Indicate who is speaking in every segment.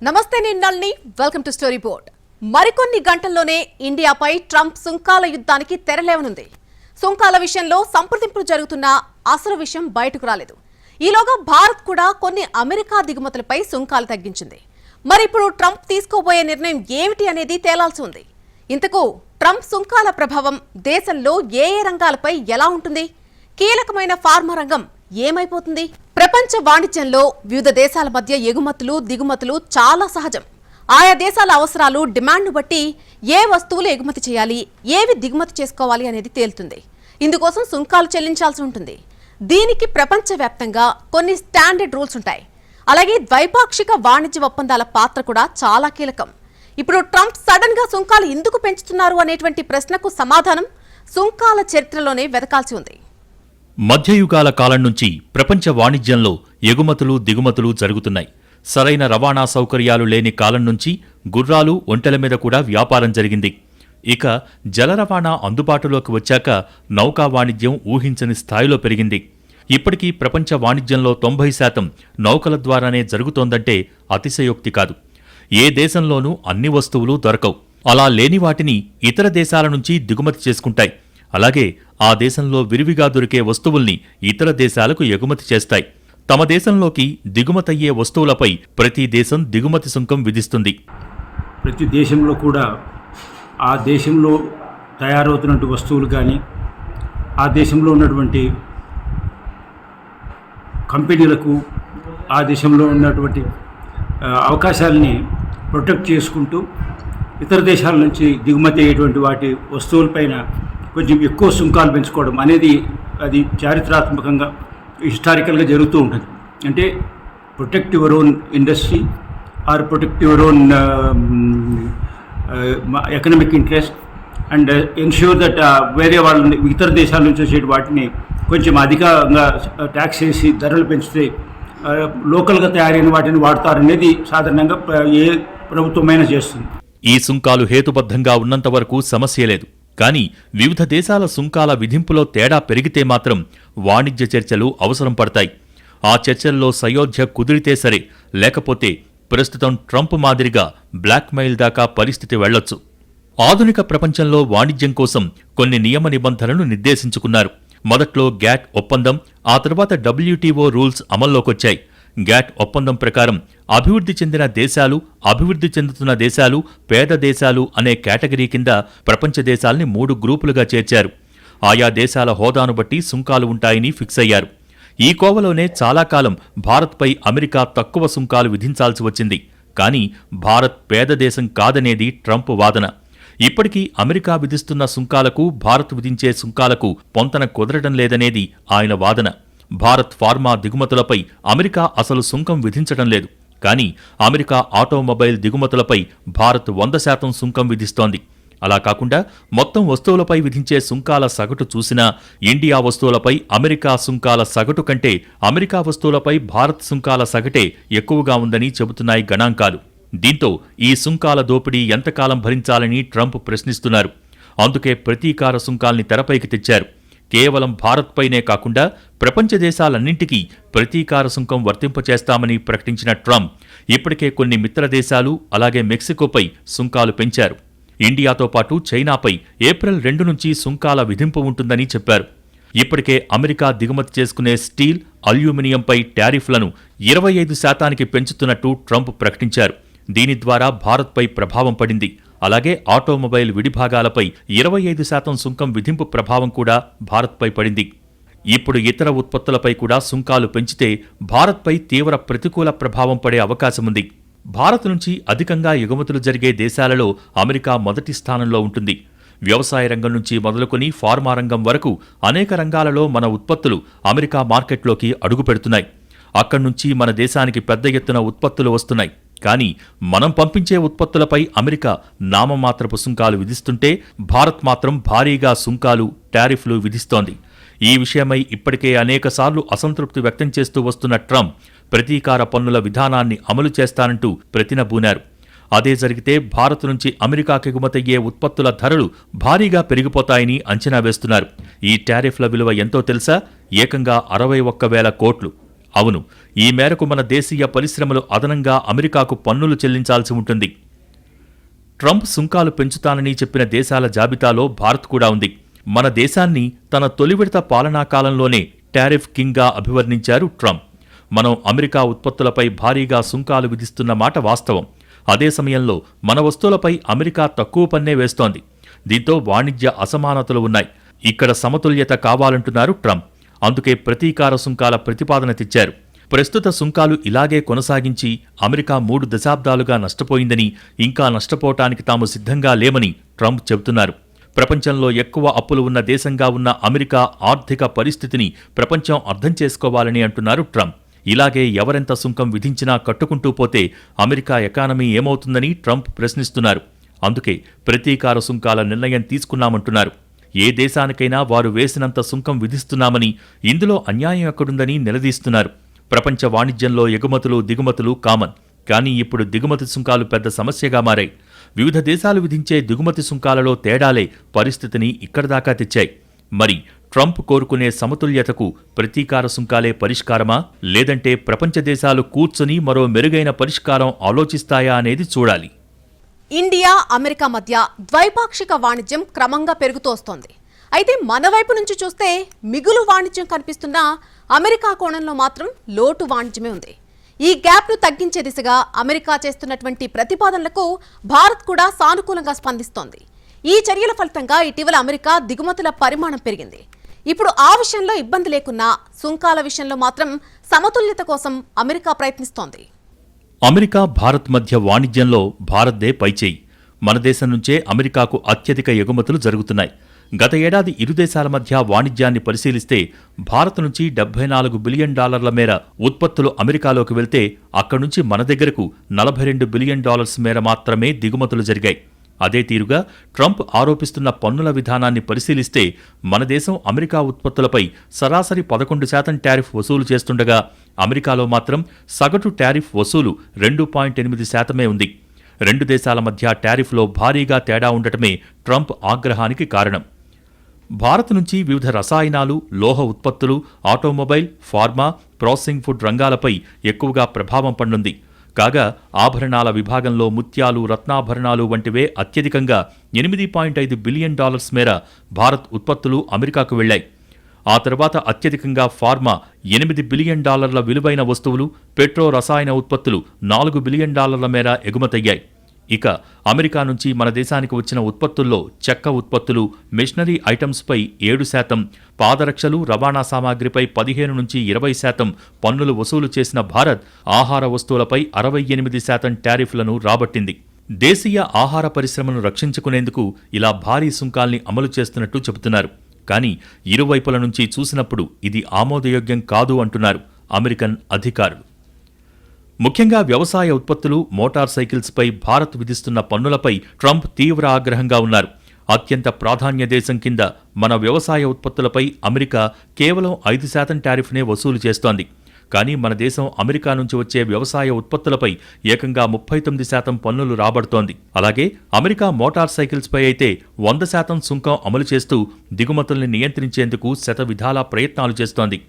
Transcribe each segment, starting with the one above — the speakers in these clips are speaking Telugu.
Speaker 1: నమస్తే నేను నల్ని వెల్కమ్ టు స్టోరీ బోర్డ్. మరికొన్ని గంటల్లోనే ఇండియాపై ట్రంప్ సుంకాల యుద్ధానికి తెరలేవనుంది. సుంకాల విషయంలో సంప్రదింపులు జరుగుతున్న అసలు విషయం బయటకు రాలేదు. ఈలోగా భారత్ కూడా కొన్ని అమెరికా దిగుమతులపై సుంకాలు తగ్గించింది. మరి ఇప్పుడు ట్రంప్ తీసుకోబోయే నిర్ణయం ఏమిటి అనేది తేలాల్సి ఉంది. ఇంతకు ట్రంప్ సుంకాల ప్రభావం దేశంలో ఏ రంగాలపై ఎలా ఉంటుంది? కీలకమైన ఫార్మా రంగం ఏమైపోతుంది? ప్రపంచ వాణిజ్యంలో వివిధ దేశాల మధ్య ఎగుమతులు దిగుమతులు చాలా సహజం. ఆయా దేశాల అవసరాలు డిమాండ్ను బట్టి ఏ వస్తువులు ఎగుమతి చేయాలి, ఏవి దిగుమతి చేసుకోవాలి అనేది తేలుతుంది. ఇందుకోసం సుంకాలు చెల్లించాల్సి ఉంటుంది. దీనికి ప్రపంచవ్యాప్తంగా కొన్ని స్టాండర్డ్ రూల్స్ ఉంటాయి. అలాగే ద్వైపాక్షిక వాణిజ్య ఒప్పందాల పాత్ర కూడా చాలా కీలకం. ఇప్పుడు ట్రంప్ సడన్ గా సుంకాలు ఎందుకు పెంచుతున్నారు అనేటువంటి ప్రశ్నకు సమాధానం సుంకాల చరిత్రలోనే వెతకాల్సి ఉంది.
Speaker 2: మధ్యయుగాల కాలం నుంచి ప్రపంచ వాణిజ్యంలో ఎగుమతులు దిగుమతులు జరుగుతున్నాయి. సరైన రవాణా సౌకర్యాలు లేని కాలం నుంచి గుర్రాలు ఒంటెల మీద కూడా వ్యాపారం జరిగింది. ఇక జల రవాణా అందుబాటులోకి వచ్చాక నౌకా వాణిజ్యం ఊహించని స్థాయిలో పెరిగింది. ఇప్పటికీ ప్రపంచ వాణిజ్యంలో 90% నౌకల ద్వారానే జరుగుతోందంటే అతిశయోక్తి కాదు. ఏ దేశంలోనూ అన్ని వస్తువులు దొరకవు. అలా లేని వాటిని ఇతర దేశాల నుంచి దిగుమతి చేసుకుంటాయి. అలాగే ఆ దేశంలో విరివిగా దొరికే వస్తువుల్ని ఇతర దేశాలకు ఎగుమతి చేస్తాయి. తమ దేశంలోకి దిగుమతయ్యే వస్తువులపై ప్రతి దేశం దిగుమతి సుంకం విధిస్తుంది.
Speaker 3: ప్రతి దేశంలో కూడా ఆ దేశంలో తయారవుతున్నటువంటి వస్తువులు కానీ ఆ దేశంలో ఉన్నటువంటి కంపెనీలకు ఆ దేశంలో ఉన్నటువంటి అవకాశాలని ప్రొటెక్ట్ చేసుకుంటూ ఇతర దేశాల నుంచి దిగుమతి అయ్యేటువంటి వాటి వస్తువులపైన కొంచెం ఎక్కువ సుంకాలు పెంచుకోవడం అనేది అది చారిత్రాత్మకంగా హిస్టారికల్గా జరుగుతూ ఉంటుంది. అంటే protect your own industry or protect your own economic interest and ensure that వేరే వాళ్ళని ఇతర దేశాల నుంచి వచ్చే వాటిని కొంచెం అధికంగా ట్యాక్స్ చేసి ధరలు పెంచితే లోకల్గా తయారైన వాటిని వాడతారనేది సాధారణంగా ఏ ప్రభుత్వమైనా చేస్తుంది.
Speaker 2: ఈ సుంకాలు హేతుబద్ధంగా ఉన్నంత వరకు సమస్య లేదు. కానీ వివిధ దేశాల సుంకాల విధింపులో తేడా పెరిగితే మాత్రం వాణిజ్య చర్చలు అవసరం పడతాయి. ఆ చర్చల్లో సయోధ్య కుదిరితే సరే, లేకపోతే ప్రస్తుతం ట్రంప్ మాదిరిగా బ్లాక్మెయిల్ దాకా పరిస్థితి వెళ్లొచ్చు. ఆధునిక ప్రపంచంలో వాణిజ్యం కోసం కొన్ని నియమ నిబంధనలు నిర్దేశించుకున్నారు. మొదట్లో గ్యాట్ ఒప్పందం, ఆ తర్వాత WTO రూల్స్ అమల్లోకొచ్చాయి. గ్యాట్ ఒప్పందం ప్రకారం అభివృద్ధి చెందిన దేశాలు, అభివృద్ధి చెందుతున్న దేశాలు, పేద దేశాలు అనే కేటగిరీ కింద ప్రపంచ దేశాల్ని 3 గ్రూపులుగా చేర్చారు. ఆయా దేశాల హోదాను బట్టి సుంకాలు ఉంటాయని ఫిక్స్ అయ్యారు. ఈ కోవలోనే చాలా కాలం భారత్పై అమెరికా తక్కువ సుంకాలు విధించాల్సి వచ్చింది. కానీ భారత్ పేద దేశం కాదనేది ట్రంప్ వాదన. ఇప్పటికీ అమెరికా విధిస్తున్న సుంకాలకు భారత్ విధించే సుంకాలకు పొంతన కుదరడం లేదనేది ఆయన వాదన. భారత్ ఫార్మా దిగుమతులపై అమెరికా అసలు సుంకం విధించడం లేదు. కానీ అమెరికా ఆటోమొబైల్ దిగుమతులపై భారత్ 100% సుంకం విధిస్తోంది. అలా కాకుండా మొత్తం వస్తువులపై విధించే సుంకాల సగటు చూసినా ఇండియా వస్తువులపై అమెరికా సుంకాల సగటు కంటే అమెరికా వస్తువులపై భారత్ సుంకాల సగటే ఎక్కువగా ఉందని చెబుతున్నాయి గణాంకాలు. దీంతో ఈ సుంకాల దోపిడీ ఎంతకాలం భరించాలని ట్రంప్ ప్రశ్నిస్తున్నారు. అందుకే ప్రతీకార సుంకాల్ని తెరపైకి తెచ్చారు. కేవలం భారత్పైనే కాకుండా ప్రపంచ దేశాలన్నింటికీ ప్రతీకార సుంకం వర్తింపచేస్తామని ప్రకటించిన ట్రంప్ ఇప్పటికే కొన్ని మిత్ర దేశాలు అలాగే మెక్సికోపై సుంకాలు పెంచారు. ఇండియాతో పాటు చైనాపై ఏప్రిల్ 2 నుంచి సుంకాల విధింపు ఉంటుందని చెప్పారు. ఇప్పటికే అమెరికా దిగుమతి చేసుకునే స్టీల్, అల్యూమినియంపై టారిఫ్లను 25% పెంచుతున్నట్టు ట్రంప్ ప్రకటించారు. దీని ద్వారా భారత్పై ప్రభావం పడింది. అలాగే ఆటోమొబైల్ విడిభాగాలపై 25% సుంకం విధింపు ప్రభావం కూడా భారత్పై పడింది. ఇప్పుడు ఇతర ఉత్పత్తులపై కూడా సుంకాలు పెంచితే భారత్పై తీవ్ర ప్రతికూల ప్రభావం పడే అవకాశముంది. భారత్ నుంచి అధికంగా ఎగుమతులు జరిగే దేశాలలో అమెరికా మొదటి స్థానంలో ఉంటుంది. వ్యవసాయ రంగం నుంచి మొదలుకొని ఫార్మా రంగం వరకు అనేక రంగాలలో మన ఉత్పత్తులు అమెరికా మార్కెట్లోకి అడుగుపెడుతున్నాయి. అక్కడి నుంచి మన దేశానికి పెద్ద ఎత్తున ఉత్పత్తులు వస్తున్నాయి. కానీ మనం పంపించే ఉత్పత్తులపై అమెరికా నామమాత్రపు సుంకాలు విధిస్తుంటే భారత్ మాత్రం భారీగా సుంకాలు, టారిఫ్లు విధిస్తోంది. ఈ విషయమై ఇప్పటికే అనేకసార్లు అసంతృప్తి వ్యక్తం చేస్తూ వస్తున్న ట్రంప్ ప్రతీకార పన్నుల విధానాన్ని అమలు చేస్తానంటూ ప్రతినబూనారు. అదే జరిగితే భారత్ నుంచి అమెరికాకి ఎగుమతయ్యే ఉత్పత్తుల ధరలు భారీగా పెరిగిపోతాయని అంచనా వేస్తున్నారు. ఈ టారిఫ్ల విలువ ఎంతో తెలుసా? ఏకంగా 61,000 కోట్లు. అవును, ఈ మేరకు మన దేశీయ పరిశ్రమలు అదనంగా అమెరికాకు పన్నులు చెల్లించాల్సి ఉంటుంది. ట్రంప్ సుంకాలు పెంచుతానని చెప్పిన దేశాల జాబితాలో భారత్ కూడా ఉంది. మన దేశాన్ని తన తొలి విడత పాలనా కాలంలోనే టారిఫ్ కింగ్గా అభివర్ణించారు ట్రంప్. మనం అమెరికా ఉత్పత్తులపై భారీగా సుంకాలు విధిస్తున్న మాట వాస్తవం. అదే సమయంలో మన వస్తువులపై అమెరికా తక్కువ పన్నే వేస్తోంది. దీంతో వాణిజ్య అసమానతలు ఉన్నాయి. ఇక్కడ సమతుల్యత కావాలంటున్నారు ట్రంప్. అందుకే ప్రతీకార సుంకాల ప్రతిపాదన తెచ్చారు. ప్రస్తుత సుంకాలు ఇలాగే కొనసాగించి అమెరికా 3 దశాబ్దాలుగా నష్టపోయిందని, ఇంకా నష్టపోవటానికి తాము సిద్ధంగా లేమని ట్రంప్ చెబుతున్నారు. ప్రపంచంలో ఎక్కువ అప్పులు ఉన్న దేశంగా ఉన్న అమెరికా ఆర్థిక పరిస్థితిని ప్రపంచం అర్థం చేసుకోవాలని అంటున్నారు ట్రంప్. ఇలాగే ఎవరెంత సుంకం విధించినా కట్టుకుంటూ పోతే అమెరికా ఎకానమీ ఏమవుతుందని ట్రంప్ ప్రశ్నిస్తున్నారు. అందుకే ప్రతీకార సుంకాల నిర్ణయం తీసుకున్నామంటున్నారు. ఏ దేశానికైనా వారు వేసినంత సుంకం విధిస్తున్నామని, ఇందులో అన్యాయం ఎక్కడుందని నిలదీస్తున్నారు. ప్రపంచ వాణిజ్యంలో ఎగుమతులు దిగుమతులు కామన్. కానీ ఇప్పుడు దిగుమతి సుంకాలు పెద్ద సమస్యగా మారాయి. వివిధ దేశాలు విధించే దిగుమతి సుంకాలలో తేడాలే పరిస్థితిని ఇక్కడిదాకా తెచ్చాయి. మరి ట్రంప్ కోరుకునే సమతుల్యతకు ప్రతీకార సుంకాలే పరిష్కారమా, లేదంటే ప్రపంచ దేశాలు కూర్చుని మరో మెరుగైన పరిష్కారం ఆలోచిస్తాయా అనేది చూడాలి.
Speaker 1: ఇండియా అమెరికా మధ్య ద్వైపాక్షిక వాణిజ్యం క్రమంగా పెరుగుతూ వస్తోంది. అయితే మన వైపు నుంచి చూస్తే మిగులు వాణిజ్యం కనిపిస్తున్నా అమెరికా కోణంలో మాత్రం లోటు వాణిజ్యమే ఉంది. ఈ గ్యాప్ను తగ్గించే దిశగా అమెరికా చేస్తున్నటువంటి ప్రతిపాదనలకు భారత్ కూడా సానుకూలంగా స్పందిస్తోంది. ఈ చర్యల ఫలితంగా ఇటీవల అమెరికా దిగుమతుల పరిమాణం పెరిగింది. ఇప్పుడు ఆ విషయంలో ఇబ్బంది లేకున్నా సుంకాల విషయంలో మాత్రం సమతుల్యత కోసం అమెరికా ప్రయత్నిస్తోంది.
Speaker 2: అమెరికా భారత్ మధ్య వాణిజ్యంలో భారత్దే పైచేయి. మన దేశం నుంచే అమెరికాకు అత్యధిక ఎగుమతులు జరుగుతున్నాయి. గత ఏడాది ఇరు దేశాల మధ్య వాణిజ్యాన్ని పరిశీలిస్తే భారత్ నుంచి $74 బిలియన్ మేర ఉత్పత్తులు అమెరికాలోకి వెళ్తే అక్కడి నుంచి మన దగ్గరకు $42 బిలియన్ మేర మాత్రమే దిగుమతులు జరిగాయి. అదే తీరుగా ట్రంప్ ఆరోపిస్తున్న పన్నుల విధానాన్ని పరిశీలిస్తే మన దేశం అమెరికా ఉత్పత్తులపై సరాసరి 11% టారిఫ్ వసూలు చేస్తుండగా అమెరికాలో మాత్రం సగటు టారిఫ్ వసూలు 2.8% ఉంది. రెండు దేశాల మధ్య టారిఫ్లో భారీగా తేడా ఉండటమే ట్రంప్ ఆగ్రహానికి కారణం. భారత్ నుంచి వివిధ రసాయనాలు, లోహ ఉత్పత్తులు, ఆటోమొబైల్, ఫార్మా, ప్రాసెసింగ్ ఫుడ్ రంగాలపై ఎక్కువగా ప్రభావం పడుతుంది. కాగా ఆభరణాల విభాగంలో ముత్యాలు, రత్నాభరణాలు వంటివే అత్యధికంగా $8.5 బిలియన్ మేర భారత్ ఉత్పత్తులు అమెరికాకు వెళ్లాయి. ఆ తర్వాత అత్యధికంగా ఫార్మా $8 బిలియన్ విలువైన వస్తువులు, పెట్రో రసాయన ఉత్పత్తులు $4 బిలియన్ మేర ఎగుమతయ్యాయి. ఇక అమెరికా నుంచి మన దేశానికి వచ్చిన ఉత్పత్తుల్లో చెక్క ఉత్పత్తులు, మెషినరీ ఐటమ్స్పై 7%, పాదరక్షలు, రవాణా సామాగ్రిపై 15 నుంచి 20% పన్నులు వసూలు చేసిన భారత్ ఆహార వస్తువులపై 68% టారిఫ్లను రాబట్టింది. దేశీయ ఆహార పరిశ్రమను రక్షించుకునేందుకు ఇలా భారీ సుంకాల్ని అమలు చేస్తున్నట్టు చెబుతున్నారు. కానీ ఇరువైపుల నుంచి చూసినప్పుడు ఇది ఆమోదయోగ్యం కాదు అంటున్నారు అమెరికన్ అధికారులు. ముఖ్యంగా వ్యవసాయ ఉత్పత్తులు, మోటార్ సైకిల్స్పై భారత్ విధిస్తున్న పన్నులపై ట్రంప్ తీవ్ర ఆగ్రహంగా ఉన్నారు. అత్యంత ప్రాధాన్య దేశం కింద మన వ్యవసాయ ఉత్పత్తులపై అమెరికా కేవలం 5% టారిఫ్నే వసూలు చేస్తోంది. కానీ మన దేశం అమెరికా నుంచి వచ్చే వ్యవసాయ ఉత్పత్తులపై ఏకంగా 39% పన్నులు రాబడుతోంది. అలాగే అమెరికా మోటార్ సైకిల్స్పై అయితే 100% సుంకం అమలు చేస్తూ దిగుమతుల్ని నియంత్రించేందుకు శతవిధాలా ప్రయత్నాలు చేస్తోంది.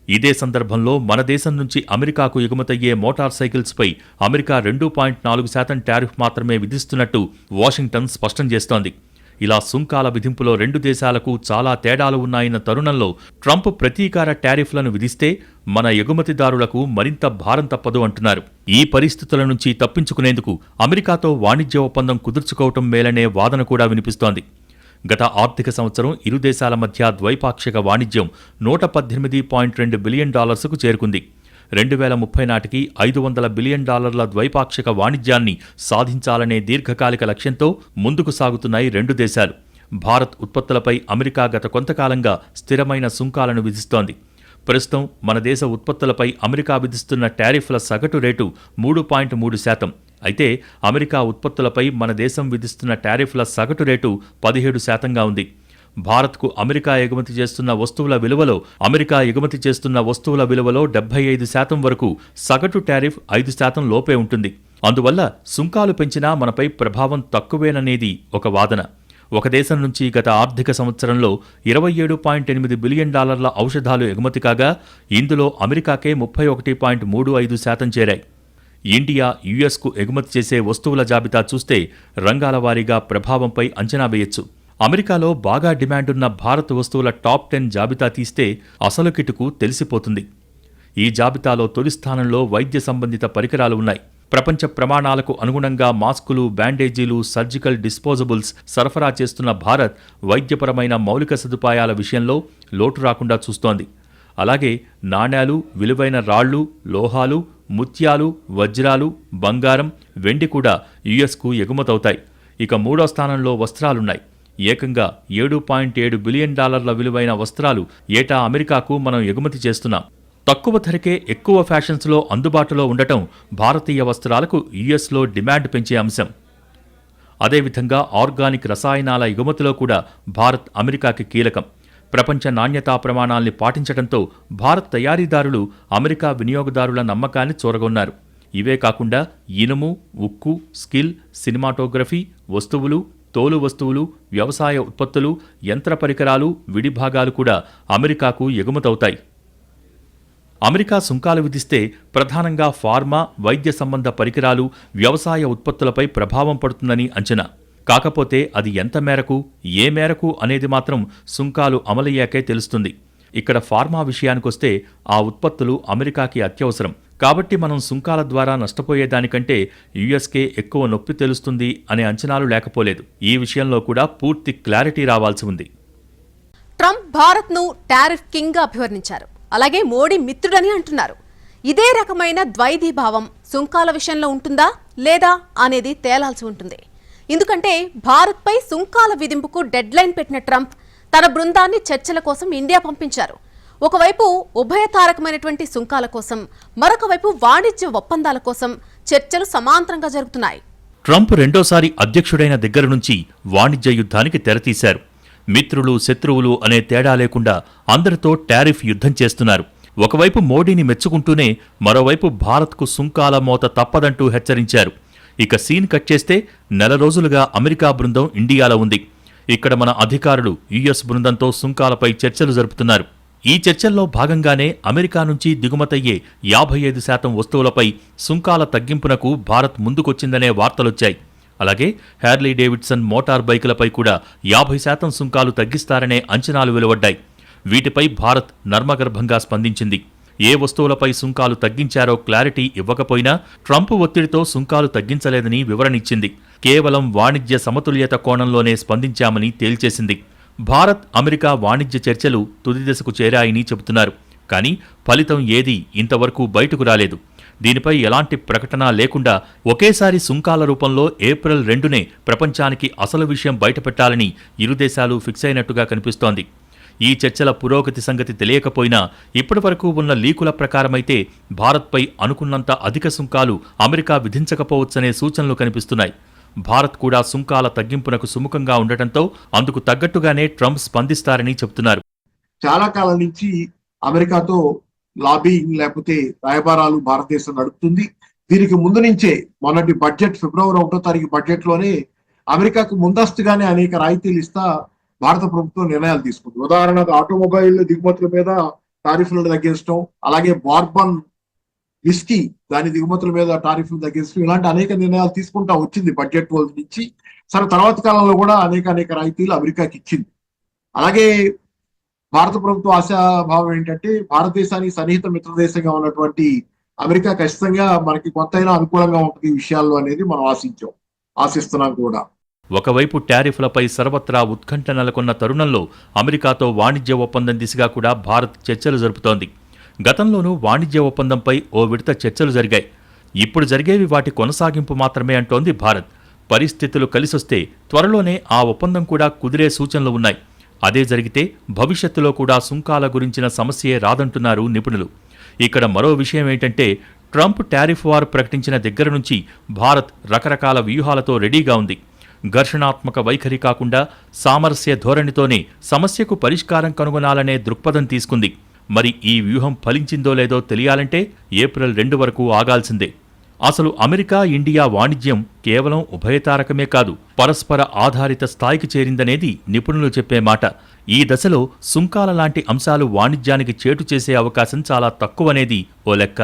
Speaker 2: ఇదే సందర్భంలో మన దేశం నుంచి అమెరికాకు ఎగుమతయ్యే మోటార్ సైకిల్స్పై అమెరికా 2.4% టారిఫ్ మాత్రమే విధిస్తున్నట్టు వాషింగ్టన్ స్పష్టం చేస్తోంది. ఇలా సుంకాల విధింపులో రెండు దేశాలకు చాలా తేడాలు ఉన్నాయన్న తరుణంలో ట్రంప్ ప్రతీకార టారిఫ్లను విధిస్తే మన ఎగుమతిదారులకు మరింత భారం తప్పదు అంటున్నారు. ఈ పరిస్థితుల నుంచి తప్పించుకునేందుకు అమెరికాతో వాణిజ్య ఒప్పందం కుదుర్చుకోవటం మేలనే వాదన కూడా వినిపిస్తోంది. గత ఆర్థిక సంవత్సరం ఇరు దేశాల మధ్య ద్వైపాక్షిక వాణిజ్యం $118.2 బిలియన్ కు చేరుకుంది. 2030 నాటికి $500 బిలియన్ ద్వైపాక్షిక వాణిజ్యాన్ని సాధించాలనే దీర్ఘకాలిక లక్ష్యంతో ముందుకు సాగుతున్నాయి రెండు దేశాలు. భారత్ ఉత్పత్తులపై అమెరికా గత కొంతకాలంగా స్థిరమైన సుంకాలను విధిస్తోంది. ప్రస్తుతం మన దేశ ఉత్పత్తులపై అమెరికా విధిస్తున్న టారిఫ్ల సగటు రేటు 3.3%. అయితే అమెరికా ఉత్పత్తులపై మన దేశం విధిస్తున్న టారిఫ్ల సగటు రేటు 17%గా ఉంది. భారత్కు అమెరికా ఎగుమతి చేస్తున్న వస్తువుల విలువలో 75% వరకు సగటు టారిఫ్ 5% లోపే ఉంటుంది. అందువల్ల సుంకాలు పెంచినా మనపై ప్రభావం తక్కువేననేది ఒక వాదన. ఒక దేశం నుంచి గత ఆర్థిక సంవత్సరంలో $27.8 బిలియన్ ఔషధాలు ఎగుమతి కాగా ఇందులో అమెరికాకే 31.35% చేరాయి. ఇండియా యుఎస్కు ఎగుమతి చేసే వస్తువుల జాబితా చూస్తే రంగాల వారీగా ప్రభావంపై అంచనా వేయొచ్చు. అమెరికాలో బాగా డిమాండున్న భారత్ వస్తువుల టాప్ 10 జాబితా తీస్తే అసలు కిటుకు తెలిసిపోతుంది. ఈ జాబితాలో తొలి స్థానంలో వైద్య సంబంధిత పరికరాలు ఉన్నాయి. ప్రపంచ ప్రమాణాలకు అనుగుణంగా మాస్కులు, బ్యాండేజీలు, సర్జికల్ డిస్పోజబుల్స్ సరఫరా చేస్తున్న భారత్ వైద్యపరమైన మౌలిక సదుపాయాల విషయంలో లోటు రాకుండా చూస్తోంది. అలాగే నాణేలు, విలువైన రాళ్లు, లోహాలు, ముత్యాలు, వజ్రాలు, బంగారం, వెండి కూడా యుఎస్కు ఎగుమతవుతాయి. ఇక మూడో స్థానంలో వస్త్రాలున్నాయి. ఏకంగా $7.7 బిలియన్ విలువైన వస్త్రాలు ఏటా అమెరికాకు మనం ఎగుమతి చేస్తున్నాం. తక్కువ ధరకే ఎక్కువ ఫ్యాషన్స్లో అందుబాటులో ఉండటం భారతీయ వస్త్రాలకు యుఎస్లో డిమాండ్ పెంచే అంశం. అదేవిధంగా ఆర్గానిక్ రసాయనాల ఎగుమతిలో కూడా భారత్ అమెరికాకి కీలకం. ప్రపంచ నాణ్యతా ప్రమాణాల్ని పాటించడంతో భారత్ తయారీదారులు అమెరికా వినియోగదారుల నమ్మకాన్ని చూరగొన్నారు. ఇవే కాకుండా ఇనుము, ఉక్కు, స్కిల్, సినిమాటోగ్రఫీ వస్తువులు, తోలు వస్తువులు, వ్యవసాయ ఉత్పత్తులు, యంత్ర పరికరాలు, విడిభాగాలు కూడా అమెరికాకు ఎగుమతవుతాయి. అమెరికా సుంకాలు విధిస్తే ప్రధానంగా ఫార్మా, వైద్య సంబంధ పరికరాలు, వ్యవసాయ ఉత్పత్తులపై ప్రభావం పడుతుందని అంచనా. కాకపోతే అది ఎంత మేరకు, ఏ మేరకు అనేది మాత్రం సుంకాలు అమలయ్యాకే తెలుస్తుంది. ఇక్కడ ఫార్మా విషయానికొస్తే ఆ ఉత్పత్తులు అమెరికాకి అత్యవసరం. కాబట్టి మనం సుంకాల ద్వారా నష్టపోయేదానికంటే యుఎస్కే ఎక్కువ నొప్పి తెలుస్తుంది అనే అంచనాలు లేకపోలేదు. ఈ విషయంలో కూడా పూర్తి క్లారిటీ రావాల్సి ఉంది.
Speaker 1: ట్రంప్ భారత్ను టారిఫ్ కింగ్గా అభివర్ణించారు. అలాగే మోడీ మిత్రుడని అంటున్నారు. ఇదే రకమైన ద్వైధీభావం సుంకాల విషయంలో ఉంటుందా లేదా అనేది తేలాల్సి ఉంటుంది. ఎందుకంటే భారత్పై సుంకాల విధింపుకు డెడ్ లైన్ పెట్టిన ట్రంప్ తన బృందాన్ని చర్చల కోసం ఇండియా పంపించారు. ఒకవైపు ఉభయతారకమైనటువంటి సుంకాల కోసం, మరొక వైపు వాణిజ్య ఒప్పందాల కోసం చర్చలు సమాంతరంగా జరుగుతున్నాయి.
Speaker 2: ట్రంప్ రెండోసారి అధ్యక్షుడైన దగ్గర నుంచి వాణిజ్య యుద్ధానికి తెరతీశారు. మిత్రులు, శత్రువులు అనే తేడా లేకుండా అందరితో టారిఫ్ యుద్ధం చేస్తున్నారు. ఒకవైపు మోడీని మెచ్చుకుంటూనే మరోవైపు భారత్కు సుంకాల మోత తప్పదంటూ హెచ్చరించారు. ఇక సీన్ కట్ చేస్తే నెల రోజులుగా అమెరికా బృందం ఇండియాలో ఉంది. ఇక్కడ మన అధికారులు యుఎస్ బృందంతో సుంకాలపై చర్చలు జరుపుతున్నారు. ఈ చర్చల్లో భాగంగానే అమెరికా నుంచి దిగుమతయ్యే 55% వస్తువులపై సుంకాల తగ్గింపునకు భారత్ ముందుకొచ్చిందనే వార్తలొచ్చాయి. అలాగే హ్యార్లీ డేవిడ్సన్ మోటార్ బైకులపై కూడా 50% సుంకాలు తగ్గిస్తారనే అంచనాలు వెలువడ్డాయి. వీటిపై భారత్ నర్మగర్భంగా స్పందించింది. ఏ వస్తువులపై సుంకాలు తగ్గించారో క్లారిటీ ఇవ్వకపోయినా ట్రంప్ ఒత్తిడితో సుంకాలు తగ్గించలేదని వివరణిచ్చింది. కేవలం వాణిజ్య సమతుల్యత కోణంలోనే స్పందించామని తేల్చేసింది. భారత్, అమెరికా వాణిజ్య చర్చలు తుది దశకు చేరాయని చెబుతున్నారు. కానీ ఫలితం ఏదీ ఇంతవరకు బయటకు రాలేదు. దీనిపై ఎలాంటి ప్రకటన లేకుండా ఒకేసారి సుంకాల రూపంలో ఏప్రిల్ 2నే ప్రపంచానికి అసలు విషయం బయటపెట్టాలని ఇరు దేశాలు ఫిక్స్ అయినట్టుగా కనిపిస్తోంది. ఈ చర్చల పురోగతి సంగతి తెలియకపోయినా ఇప్పటివరకు ఉన్న లీకుల ప్రకారమైతే భారత్పై అనుకున్నంత అధిక సుంకాలు అమెరికా విధించకపోవచ్చనే సూచనలు కనిపిస్తున్నాయి. భారత్ కూడా సుంకాల తగ్గింపునకు సుముఖంగా ఉండటంతో అందుకు తగ్గట్టుగానే ట్రంప్ స్పందిస్తారని చెబుతున్నారు.
Speaker 4: చాలా కాలం నుంచి అమెరికాతో లాబింగ్ లేకపోతే రాయబారాలు భారతదేశం నడుపుతుంది. దీనికి ముందు నుంచే మొన్నటి బడ్జెట్ ఫిబ్రవరి 1వ తారీఖు బడ్జెట్ లోనే అమెరికాకు ముందస్తుగానే అనేక రాయితీలు ఇస్తా భారత ప్రభుత్వం నిర్ణయాలు తీసుకుంది. ఉదాహరణకు ఆటోమొబైల్ దిగుమతుల మీద టారిఫ్లను తగ్గించడం, అలాగే బార్బన్ విస్కీ దాని దిగుమతుల మీద టారిఫ్లు తగ్గించడం, ఇలాంటి అనేక నిర్ణయాలు తీసుకుంటా వచ్చింది బడ్జెట్ రోజు నుంచి. సరే, తర్వాత కాలంలో కూడా అనేక రాయితీలు అమెరికాకి ఇచ్చింది. అలాగే భారత ప్రభుత్వ ఆశాభావం ఏంటంటే భారతదేశానికి సన్నిహిత మిత్రదేశంగా ఉన్నటువంటి అమెరికా ఖచ్చితంగా మనకి కొంతైనా అనుకూలంగా ఉంటుంది ఈ విషయాల్లో అనేది మనం ఆశిస్తున్నాం కూడా.
Speaker 2: ఒకవైపు టారిఫ్లపై సర్వత్రా ఉత్కంఠ నెలకొన్న తరుణంలో అమెరికాతో వాణిజ్య ఒప్పందం దిశగా కూడా భారత్ చర్చలు జరుపుతోంది. గతంలోనూ వాణిజ్య ఒప్పందంపై ఓ విడత చర్చలు జరిగాయి. ఇప్పుడు జరిగేవి వాటి కొనసాగింపు మాత్రమే అంటోంది భారత్. పరిస్థితులు కలిసొస్తే త్వరలోనే ఆ ఒప్పందం కూడా కుదిరే సూచనలు ఉన్నాయి. అదే జరిగితే భవిష్యత్తులో కూడా సుంకాల గురించిన సమస్యే రాదంటున్నారు నిపుణులు. ఇక్కడ మరో విషయం ఏంటంటే ట్రంప్ టారిఫ్ వార్ ప్రకటించిన దగ్గర నుంచి భారత్ రకరకాల వ్యూహాలతో రెడీగా ఉంది. ఘర్షణాత్మక వైఖరి కాకుండా సామరస్య ధోరణితోనే సమస్యకు పరిష్కారం కనుగొనాలనే దృక్పథం తీసుకుంది. మరి ఈ వ్యూహం ఫలించిందో లేదో తెలియాలంటే ఏప్రిల్ 2 వరకు ఆగాల్సిందే. అసలు అమెరికా ఇండియా వాణిజ్యం కేవలం ఉభయతారకమే కాదు, పరస్పర ఆధారిత స్థాయికి చేరిందనేది నిపుణులు చెప్పే మాట. ఈ దశలో సుంకాల లాంటి అంశాలు వాణిజ్యానికి చేటు చేసే అవకాశం చాలా తక్కువనేది ఓ లెక్క.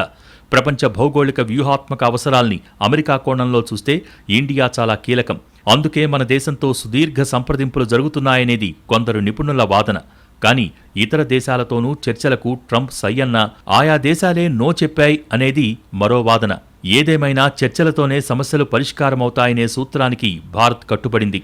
Speaker 2: ప్రపంచ భౌగోళిక వ్యూహాత్మక అవసరాల్ని అమెరికా కోణంలో చూస్తే ఇండియా చాలా కీలకం. అందుకే మన దేశంతో సుదీర్ఘ సంప్రదింపులు జరుగుతున్నాయనేది కొందరు నిపుణుల వాదన. కానీ ఇతర దేశాలతోనూ చర్చలకు ట్రంప్ సై అన్నా ఆయా దేశాలే నో చెప్పాయి అనేది మరో వాదన. ఏదేమైనా చర్చలతోనే సమస్యలు పరిష్కారమవుతాయనే సూత్రానికి భారత్ కట్టుబడింది.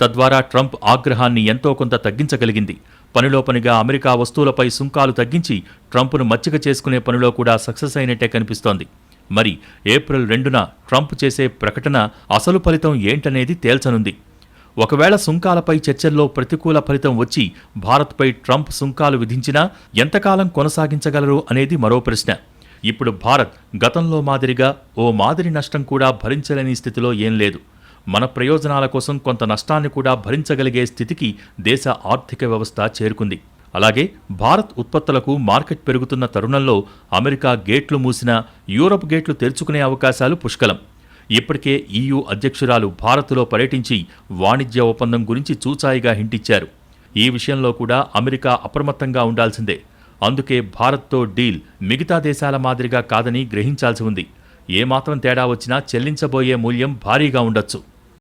Speaker 2: తద్వారా ట్రంప్ ఆగ్రహాన్ని ఎంతో కొంత తగ్గించగలిగింది. పనిలో పనిగా అమెరికా వస్తువులపై సుంకాలు తగ్గించి ట్రంప్ను మచ్చిక చేసుకునే పనిలో కూడా సక్సెస్ అయినట్టే కనిపిస్తోంది. మరి ఏప్రిల్ 2న ట్రంప్ చేసే ప్రకటన అసలు ఫలితం ఏంటనేది తేల్చనుంది. ఒకవేళ సుంకాలపై చర్చల్లో ప్రతికూల ఫలితం వచ్చి భారత్పై ట్రంప్ సుంకాలు విధించినా ఎంతకాలం కొనసాగించగలరు అనేది మరో ప్రశ్న. ఇప్పుడు భారత్ గతంలో మాదిరిగా ఓ మాదిరి నష్టం కూడా భరించలేని స్థితిలో ఏం లేదు. మన ప్రయోజనాల కోసం కొంత నష్టాన్ని కూడా భరించగలిగే స్థితికి దేశ ఆర్థిక వ్యవస్థ చేరుకుంది. అలాగే భారత్ ఉత్పత్తులకు మార్కెట్ పెరుగుతున్న తరుణంలో అమెరికా గేట్లు మూసినా యూరప్ గేట్లు తెరుచుకునే అవకాశాలు పుష్కలం. ఇప్పటికే EU అధ్యక్షురాలు భారత్లో పర్యటించి వాణిజ్య ఒప్పందం గురించి చూచాయిగా హింటిచ్చారు. ఈ విషయంలో కూడా అమెరికా అప్రమత్తంగా ఉండాల్సిందే. అందుకే భారత్తో డీల్ మిగతా దేశాల మాదిరిగా కాదని గ్రహించాల్సి ఉంది. ఏమాత్రం తేడా వచ్చినా చెల్లించబోయే మూల్యం భారీగా ఉండొచ్చు.